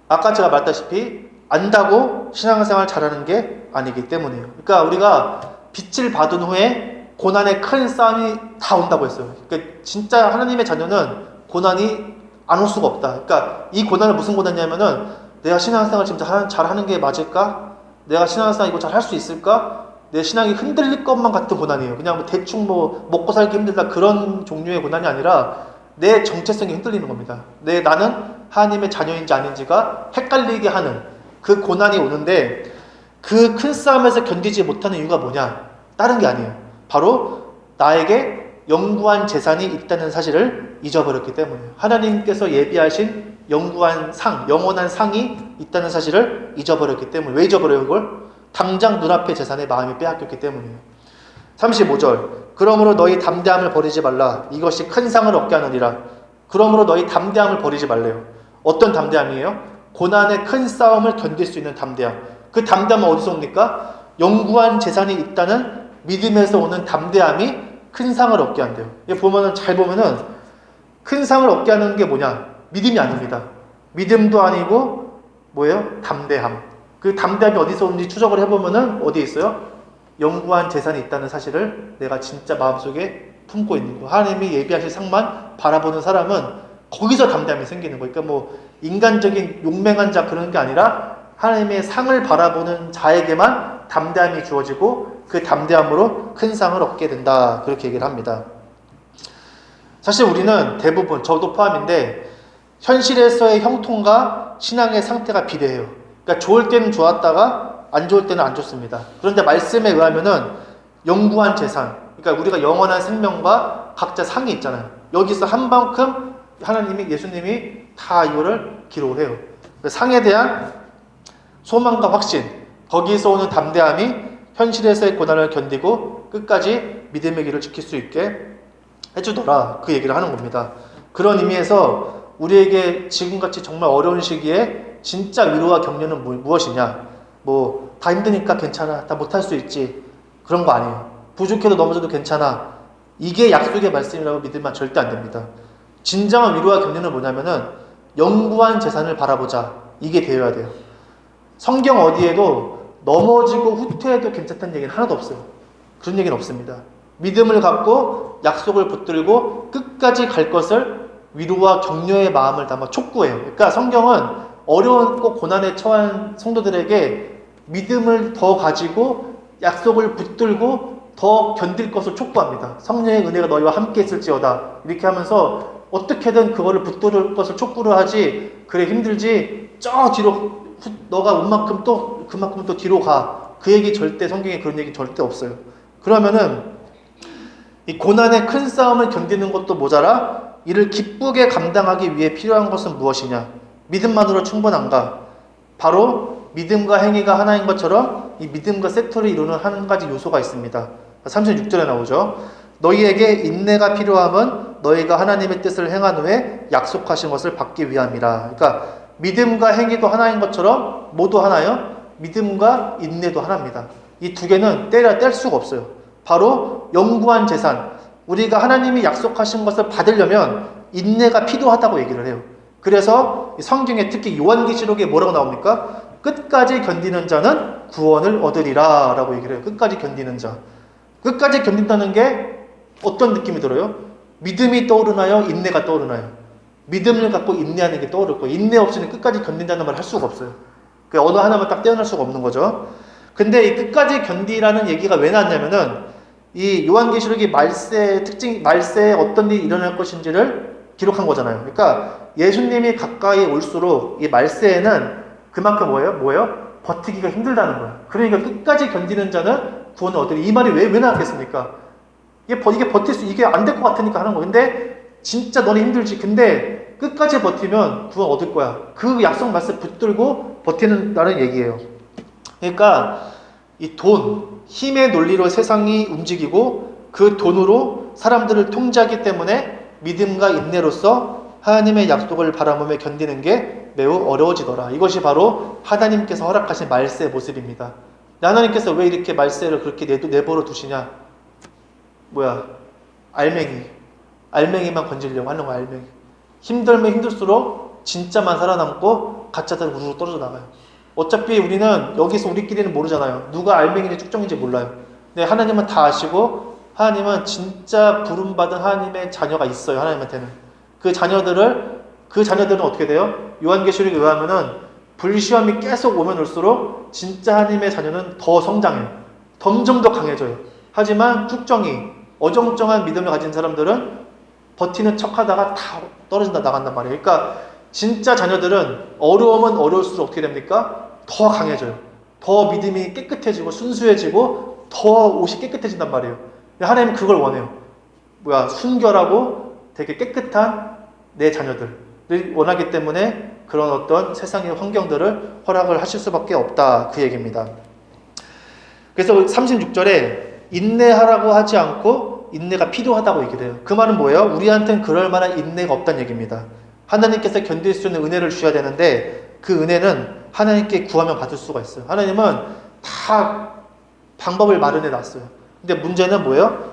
아까 제가 말했다시피 안다고 신앙생활 잘하는 게 아니기 때문이에요. 그러니까 우리가 빛을 받은 후에 고난의 큰 싸움이 다 온다고 했어요. 그러니까 진짜 하나님의 자녀는 고난이 안 올 수가 없다. 그러니까 이 고난은 무슨 고난이냐면은 내가 신앙생활 진짜 잘하는 게 맞을까? 내가 신앙생활 이거 잘 할 수 있을까? 내 신앙이 흔들릴 것만 같은 고난이에요. 그냥 뭐 대충 뭐 먹고 살기 힘들다 그런 종류의 고난이 아니라 내 정체성이 흔들리는 겁니다. 나는 하나님의 자녀인지 아닌지가 헷갈리게 하는 그 고난이 오는데 그 큰 싸움에서 견디지 못하는 이유가 뭐냐? 다른 게 아니에요. 바로 나에게 영구한 재산이 있다는 사실을 잊어버렸기 때문이에요. 하나님께서 예비하신 영구한 상, 영원한 상이 있다는 사실을 잊어버렸기 때문에. 왜 잊어버려요 그걸? 당장 눈앞의 재산에 마음이 빼앗겼기 때문이에요. 35절 그러므로 너희 담대함을 버리지 말라. 이것이 큰 상을 얻게 하느니라. 그러므로 너희 담대함을 버리지 말래요. 어떤 담대함이에요? 고난의 큰 싸움을 견딜 수 있는 담대함. 그 담대함은 어디서 옵니까? 영구한 재산이 있다는 믿음에서 오는 담대함이 큰 상을 얻게 한대요. 보면은 잘 보면은 큰 상을 얻게 하는 게 뭐냐? 믿음이 아닙니다. 믿음도 아니고 뭐예요? 담대함. 그 담대함이 어디서 오는지 추적을 해보면은 어디에 있어요? 영구한 재산이 있다는 사실을 내가 진짜 마음속에 품고 있는 거. 하나님이 예비하실 상만 바라보는 사람은 거기서 담대함이 생기는 거예요. 그러니까 뭐 인간적인 용맹한 자 그런 게 아니라 하나님의 상을 바라보는 자에게만 담대함이 주어지고 그 담대함으로 큰 상을 얻게 된다. 그렇게 얘기를 합니다. 사실 우리는 대부분, 저도 포함인데 현실에서의 형통과 신앙의 상태가 비례해요. 그러니까 좋을 때는 좋았다가 안 좋을 때는 안 좋습니다. 그런데 말씀에 의하면은 영구한 재산, 그러니까 우리가 영원한 생명과 각자 상이 있잖아요. 여기서 한 만큼 하나님이, 예수님이 다 이거를 기록을 해요. 상에 대한 소망과 확신, 거기서 오는 담대함이 현실에서의 고난을 견디고 끝까지 믿음의 길을 지킬 수 있게 해주더라. 그 얘기를 하는 겁니다. 그런 의미에서 우리에게 지금같이 정말 어려운 시기에 진짜 위로와 격려는 무엇이냐? 뭐 다 힘드니까 괜찮아, 다 못할 수 있지, 그런 거 아니에요. 부족해도 넘어져도 괜찮아, 이게 약속의 말씀이라고 믿으면 절대 안 됩니다. 진정한 위로와 격려는 뭐냐면은 영구한 재산을 바라보자, 이게 되어야 돼요. 성경 어디에도 넘어지고 후퇴해도 괜찮다는 얘기는 하나도 없어요. 그런 얘기는 없습니다. 믿음을 갖고 약속을 붙들고 끝까지 갈 것을 위로와 격려의 마음을 담아 촉구해요. 그러니까 성경은 어려운 고난에 처한 성도들에게 믿음을 더 가지고 약속을 붙들고 더 견딜 것을 촉구합니다. 성령의 은혜가 너희와 함께 있을지어다, 이렇게 하면서 어떻게든 그거를 붙들 것을 촉구를 하지, 그래 힘들지, 저 뒤로 너가 온 만큼 또 그만큼 또 뒤로 가, 그 얘기 절대, 성경에 그런 얘기 절대 없어요. 그러면은 이 고난의 큰 싸움을 견디는 것도 모자라 이를 기쁘게 감당하기 위해 필요한 것은 무엇이냐? 믿음만으로 충분한가? 바로 믿음과 행위가 하나인 것처럼 이 믿음과 섹터를 이루는 한 가지 요소가 있습니다. 36절에 나오죠. 너희에게 인내가 필요함은 너희가 하나님의 뜻을 행한 후에 약속하신 것을 받기 위함이라. 그러니까 믿음과 행위도 하나인 것처럼 모두 하나요? 믿음과 인내도 하나입니다. 이 두 개는 뗄 수가 없어요. 바로 영구한 재산. 우리가 하나님이 약속하신 것을 받으려면 인내가 필요하다고 얘기를 해요. 그래서 성경에 특히 요한계시록에 뭐라고 나옵니까? 끝까지 견디는 자는 구원을 얻으리라 라고 얘기를 해요. 끝까지 견디는 자. 끝까지 견딘다는 게 어떤 느낌이 들어요? 믿음이 떠오르나요? 인내가 떠오르나요? 믿음을 갖고 인내하는 게 떠오를 거예요. 인내 없이는 끝까지 견딘다는 말 할 수가 없어요. 그 어느 하나만 딱 떼어낼 수가 없는 거죠. 근데 이 끝까지 견디라는 얘기가 왜 나왔냐면은 이 요한계시록이 말세의 특징, 말세에 어떤 일이 일어날 것인지를 기록한 거잖아요. 그러니까 예수님이 가까이 올수록 이 말세에는 그만큼 뭐예요? 버티기가 힘들다는 거예요. 그러니까 끝까지 견디는 자는 구원을 얻으리. 이 말이 왜 나왔겠습니까? 이게 버틸 이게 안 될 것 같으니까 하는 거예요. 근데 진짜 너네 힘들지. 근데 끝까지 버티면 구원 얻을 거야. 그 약속 말씀 붙들고 버티는다는 얘기예요. 그러니까 이 돈, 힘의 논리로 세상이 움직이고 그 돈으로 사람들을 통제하기 때문에 믿음과 인내로서 하나님의 약속을 바라보며 견디는 게 매우 어려워지더라. 이것이 바로 하나님께서 허락하신 말세의 모습입니다. 하나님께서 왜 이렇게 말세를 그렇게 내버려 두시냐? 알맹이만 건지려고 하는 거야. 알맹이. 힘들면 힘들수록 진짜만 살아남고 가짜들은 우르르 떨어져 나가요. 어차피 우리는 여기서 우리끼리는 모르잖아요. 누가 알맹이인지 쭉정인지 몰라요. 근데 하나님은 다 아시고 하나님은 진짜 부름받은 하나님의 자녀가 있어요. 하나님한테는. 그 자녀들은 어떻게 돼요? 요한계시록에 의하면은 불시험이 계속 오면 올수록 진짜 하나님의 자녀는 더 성장해요. 점점 더 강해져요. 하지만 어정쩡한 믿음을 가진 사람들은 버티는 척 하다가 다 떨어진다 나간단 말이에요. 그러니까 진짜 자녀들은 어려우면 어려울수록 어떻게 됩니까? 더 강해져요. 더 믿음이 깨끗해지고 순수해지고 더 옷이 깨끗해진단 말이에요. 하나님은 그걸 원해요. 순결하고 되게 깨끗한 내 자녀들을 원하기 때문에 그런 어떤 세상의 환경들을 허락을 하실 수밖에 없다. 그 얘기입니다. 그래서 36절에 인내하라고 하지 않고 인내가 필요하다고 얘기를 해요. 그 말은 뭐예요? 우리한테는 그럴 만한 인내가 없다는 얘기입니다. 하나님께서 견딜 수 있는 은혜를 주셔야 되는데 그 은혜는 하나님께 구하면 받을 수가 있어요. 하나님은 다 방법을 마련해 놨어요. 근데 문제는 뭐예요?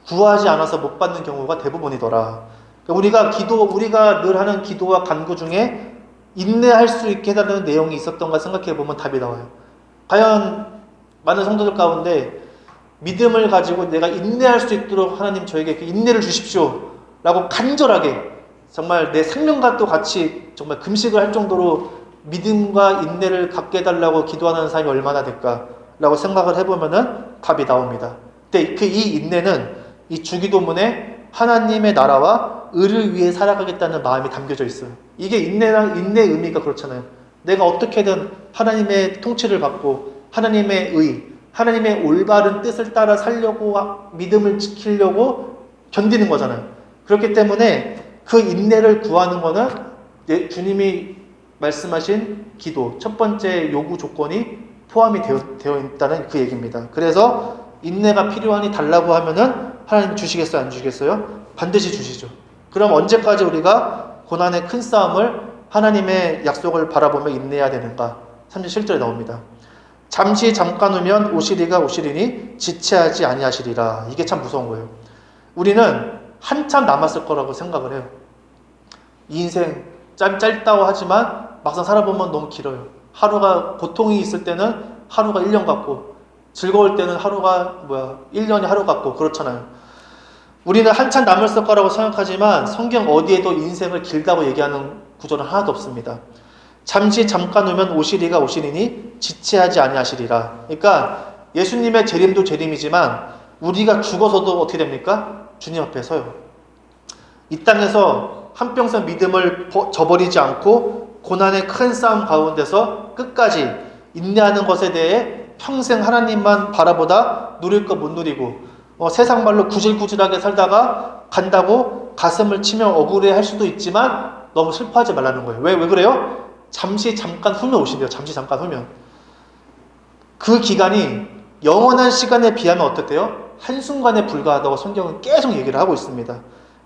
구하지 않아서 못 받는 경우가 대부분이더라. 그러니까 우리가 늘 하는 기도와 간구 중에 인내할 수 있게 해달라는 내용이 있었던가 생각해 보면 답이 나와요. 과연 많은 성도들 가운데 믿음을 가지고 내가 인내할 수 있도록 하나님 저에게 그 인내를 주십시오 라고 간절하게 정말 내 생명과도 같이 정말 금식을 할 정도로 믿음과 인내를 갖게 해달라고 기도하는 사람이 얼마나 될까라고 생각을 해보면은 답이 나옵니다. 근데 이 인내는 이 주기도문에 하나님의 나라와 의를 위해 살아가겠다는 마음이 담겨져 있어요. 이게 인내의 의미가 그렇잖아요. 내가 어떻게든 하나님의 통치를 받고 하나님의 하나님의 올바른 뜻을 따라 살려고 믿음을 지키려고 견디는 거잖아요. 그렇기 때문에 그 인내를 구하는 거는 주님이 말씀하신 기도, 첫 번째 요구 조건이 포함이 되어 있다는 그 얘기입니다. 그래서 인내가 필요하니 달라고 하면은 하나님 주시겠어요? 안 주시겠어요? 반드시 주시죠. 그럼 언제까지 우리가 고난의 큰 싸움을 하나님의 약속을 바라보며 인내해야 되는가? 37절에 나옵니다. 잠시 잠깐 후면 오시리니 지체하지 아니하시리라. 이게 참 무서운 거예요. 우리는 한참 남았을 거라고 생각을 해요. 이 인생 짧다고 하지만 막상 살아보면 너무 길어요. 하루가 고통이 있을 때는 하루가 1년 같고 즐거울 때는 하루가 1년이 하루 같고 그렇잖아요. 우리는 한참 남았을 거라고 생각하지만 성경 어디에도 인생을 길다고 얘기하는 구절은 하나도 없습니다. 잠시 잠깐 후면 오시리니 지체하지 아니하시리라. 그러니까 예수님의 재림도 재림이지만 우리가 죽어서도 어떻게 됩니까? 주님 앞에 서요. 이 땅에서 한평생 믿음을 저버리지 않고 고난의 큰 싸움 가운데서 끝까지 인내하는 것에 대해 평생 하나님만 바라보다 누릴 것 못 누리고 세상 말로 구질구질하게 살다가 간다고 가슴을 치며 억울해할 수도 있지만 너무 슬퍼하지 말라는 거예요. 왜 그래요? 잠깐 후면 오신대요. 잠시 잠깐 후면. 그 기간이 영원한 시간에 비하면 어떻대요? 한순간에 불과하다고 성경은 계속 얘기를 하고 있습니다.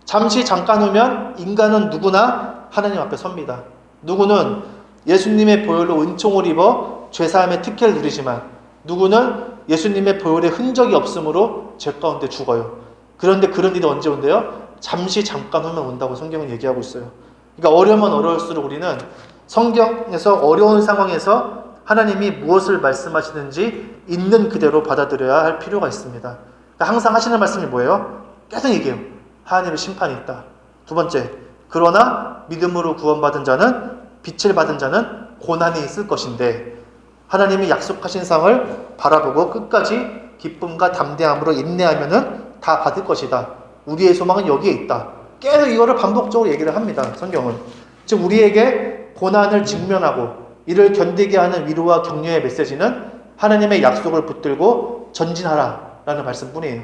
잠시 잠깐 후면 인간은 누구나 하나님 앞에 섭니다. 누구는 예수님의 보혈로 은총을 입어 죄사함의 특혜를 누리지만 누구는 예수님의 보혈의 흔적이 없으므로 죄 가운데 죽어요. 그런데 그런 일이 언제 온대요? 잠시 잠깐 후면 온다고 성경은 얘기하고 있어요. 그러니까 어려우면 어려울수록 우리는 성경에서 어려운 상황에서 하나님이 무엇을 말씀하시는지 있는 그대로 받아들여야 할 필요가 있습니다. 그러니까 항상 하시는 말씀이 뭐예요? 계속 얘기해요. 하나님의 심판이 있다. 두 번째, 그러나 믿음으로 구원받은 자는, 빛을 받은 자는 고난이 있을 것인데 하나님이 약속하신 상을 바라보고 끝까지 기쁨과 담대함으로 인내하면은 다 받을 것이다. 우리의 소망은 여기에 있다. 계속 이거를 반복적으로 얘기를 합니다. 성경은. 즉 우리에게 고난을 직면하고 이를 견디게 하는 위로와 격려의 메시지는 하나님의 약속을 붙들고 전진하라 라는 말씀뿐이에요.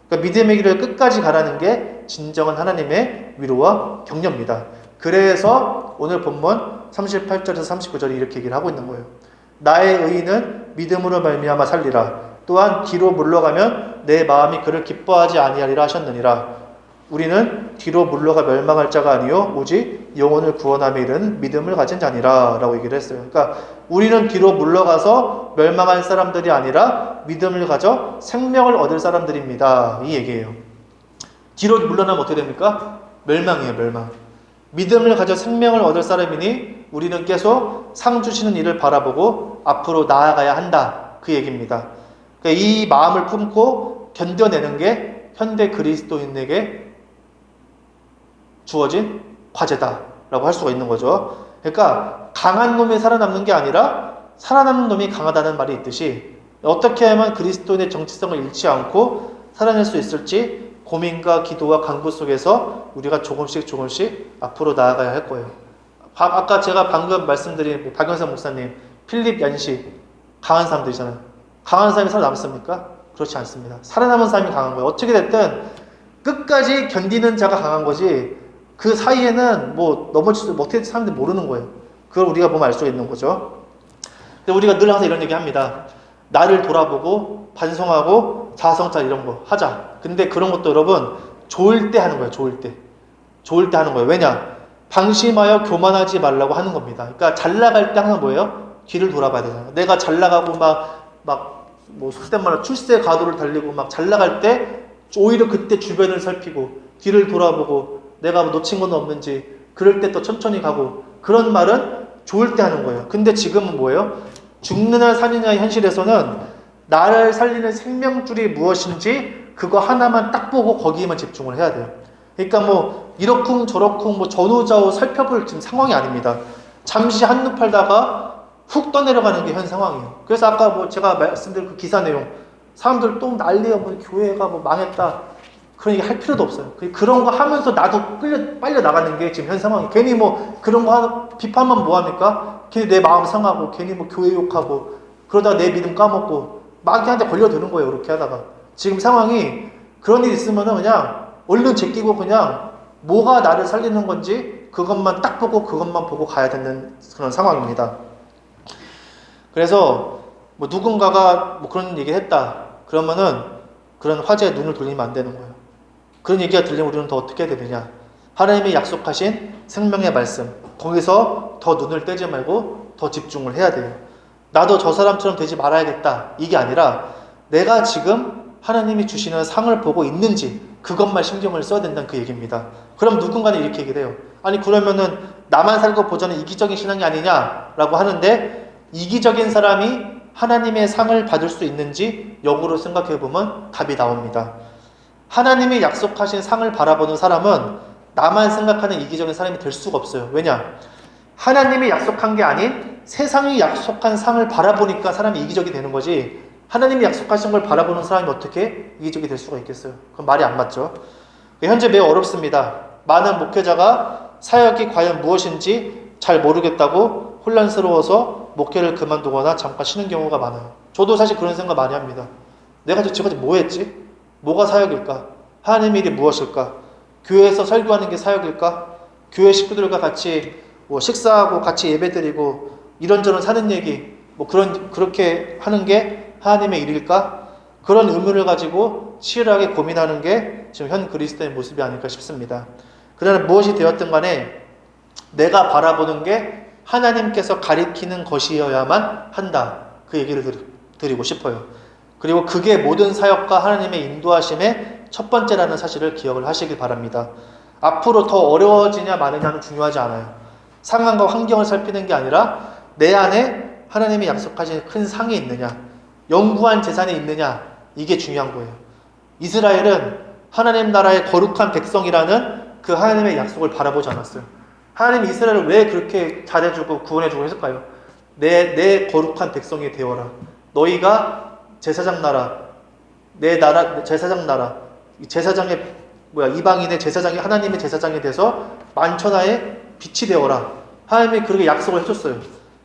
그러니까 믿음의 길을 끝까지 가라는 게 진정한 하나님의 위로와 격려입니다. 그래서 오늘 본문 38절에서 39절이 이렇게 얘기를 하고 있는 거예요. 나의 의인은 믿음으로 말미암아 살리라. 또한 뒤로 물러가면 내 마음이 그를 기뻐하지 아니하리라 하셨느니라. 우리는 뒤로 물러가 멸망할 자가 아니요 오직 영혼을 구원함에 이르는 믿음을 가진 자니라 라고 얘기를 했어요. 그러니까 우리는 뒤로 물러가서 멸망할 사람들이 아니라 믿음을 가져 생명을 얻을 사람들입니다. 이 얘기예요. 뒤로 물러나면 어떻게 됩니까? 멸망이에요. 멸망. 믿음을 가져 생명을 얻을 사람이니 우리는 계속 상 주시는 일을 바라보고 앞으로 나아가야 한다. 그 얘기입니다. 그러니까 이 마음을 품고 견뎌내는 게 현대 그리스도인에게 주어진 과제다라고 할 수가 있는 거죠. 그러니까 강한 놈이 살아남는 게 아니라 살아남는 놈이 강하다는 말이 있듯이 어떻게 하면 그리스도인의 정체성을 잃지 않고 살아낼 수 있을지 고민과 기도와 간구 속에서 우리가 조금씩 앞으로 나아가야 할 거예요. 아까 제가 방금 말씀드린 박영선 목사님, 필립 얀시 강한 사람들이잖아요. 강한 사람이 살아남습니까? 그렇지 않습니다. 살아남은 사람이 강한 거예요. 어떻게 됐든 끝까지 견디는 자가 강한 거지 그 사이에는 뭐 넘어지도 못했는 사람들이 모르는 거예요. 그걸 우리가 보면 알 수가 있는 거죠. 근데 우리가 늘 항상 이런 얘기 합니다. 나를 돌아보고 반성하고 자성찰 이런 거 하자. 근데 그런 것도 여러분 좋을 때 하는 거예요. 좋을 때. 좋을 때 하는 거예요. 왜냐? 방심하여 교만하지 말라고 하는 겁니다. 그러니까 잘 나갈 때 항상 뭐예요? 뒤를 돌아봐야 되잖아요. 내가 잘 나가고 뭐 속된 말로 출세 가도를 달리고 막 잘 나갈 때 오히려 그때 주변을 살피고 뒤를 돌아보고 내가 놓친 건 없는지 그럴 때 또 천천히 가고 그런 말은 좋을 때 하는 거예요. 근데 지금은 뭐예요? 죽느냐 사느냐의 현실에서는 나를 살리는 생명줄이 무엇인지 그거 하나만 딱 보고 거기에만 집중을 해야 돼요. 그러니까 뭐 이러쿵 저러쿵 뭐 전후좌우 살펴볼 지금 상황이 아닙니다. 잠시 한눈 팔다가 훅 떠내려가는 게 현 상황이에요. 그래서 아까 뭐 제가 말씀드린 그 기사 내용 사람들 또 난리야 뭐 교회가 뭐 망했다 그런 얘기 할 필요도 없어요. 그런 거 하면서 나도 빨려 나가는 게 지금 현 상황이에요. 괜히 뭐 그런 거 하나 비판만 뭐 합니까? 괜히 내 마음 상하고 괜히 뭐 교회 욕하고 그러다가 내 믿음 까먹고 마귀한테 걸려드는 거예요. 그렇게 하다가 지금 상황이 그런 일 있으면은 그냥 얼른 제끼고 그냥 뭐가 나를 살리는 건지 그것만 딱 보고 그것만 보고 가야 되는 그런 상황입니다. 그래서 뭐 누군가가 뭐 그런 얘기를 했다 그러면은 그런 화제에 눈을 돌리면 안 되는 거예요. 그런 얘기가 들리면 우리는 더 어떻게 해야 되느냐? 하나님이 약속하신 생명의 말씀 거기서 더 눈을 떼지 말고 더 집중을 해야 돼요. 나도 저 사람처럼 되지 말아야겠다 이게 아니라 내가 지금 하나님이 주시는 상을 보고 있는지 그것만 신경을 써야 된다는 그 얘기입니다. 그럼 누군가는 이렇게 얘기를 해요. 아니 그러면은 나만 살고 보자는 이기적인 신앙이 아니냐라고 하는데 이기적인 사람이 하나님의 상을 받을 수 있는지 역으로 생각해보면 답이 나옵니다. 하나님이 약속하신 상을 바라보는 사람은 나만 생각하는 이기적인 사람이 될 수가 없어요. 왜냐? 하나님이 약속한 게 아닌 세상이 약속한 상을 바라보니까 사람이 이기적이 되는 거지 하나님이 약속하신 걸 바라보는 사람이 어떻게 이기적이 될 수가 있겠어요? 그건 말이 안 맞죠. 현재 매우 어렵습니다. 많은 목회자가 사역이 과연 무엇인지 잘 모르겠다고 혼란스러워서 목회를 그만두거나 잠깐 쉬는 경우가 많아요. 저도 사실 그런 생각 많이 합니다. 내가 지금까지 뭐 했지? 뭐가 사역일까? 하나님의 일이 무엇일까? 교회에서 설교하는 게 사역일까? 교회 식구들과 같이 뭐 식사하고 같이 예배드리고 이런저런 사는 얘기 뭐 그렇게 하는 게 하나님의 일일까? 그런 의문을 가지고 치열하게 고민하는 게 지금 현 그리스도의 모습이 아닐까 싶습니다. 그러나 무엇이 되었든 간에 내가 바라보는 게 하나님께서 가리키는 것이어야만 한다. 그 얘기를 드리고 싶어요. 그리고 그게 모든 사역과 하나님의 인도하심의 첫 번째라는 사실을 기억을 하시길 바랍니다. 앞으로 더 어려워지냐 마느냐는 중요하지 않아요. 상황과 환경을 살피는 게 아니라 내 안에 하나님이 약속하신 큰 상이 있느냐, 영구한 재산이 있느냐, 이게 중요한 거예요. 이스라엘은 하나님 나라의 거룩한 백성이라는 그 하나님의 약속을 바라보지 않았어요. 하나님이 이스라엘을 왜 그렇게 잘해주고 구원해주고 했을까요? 내 거룩한 백성이 되어라. 너희가 제사장 나라, 내 나라, 제사장 나라, 제사장의 이방인의 제사장이 하나님의 제사장이 돼서 만천하의 빛이 되어라. 하나님이 그렇게 약속을 해줬어요.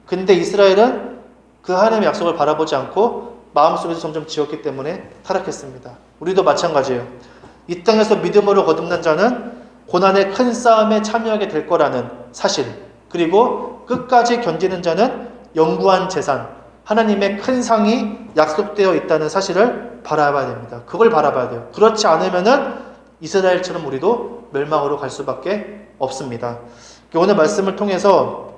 근데 이스라엘은 그 하나님의 약속을 바라보지 않고 마음속에서 점점 지었기 때문에 타락했습니다. 우리도 마찬가지예요. 이 땅에서 믿음으로 거듭난 자는 고난의 큰 싸움에 참여하게 될 거라는 사실, 그리고 끝까지 견디는 자는 영구한 재산, 하나님의 큰 상이 약속되어 있다는 사실을 바라봐야 됩니다. 그걸 바라봐야 돼요. 그렇지 않으면은 이스라엘처럼 우리도 멸망으로 갈 수밖에 없습니다. 오늘 말씀을 통해서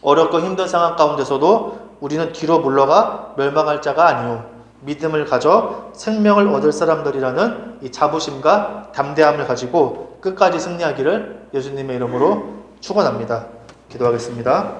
어렵고 힘든 상황 가운데서도 우리는 뒤로 물러가 멸망할 자가 아니오, 믿음을 가져 생명을 얻을 사람들이라는 이 자부심과 담대함을 가지고 끝까지 승리하기를 예수님의 이름으로 축원합니다. 기도하겠습니다.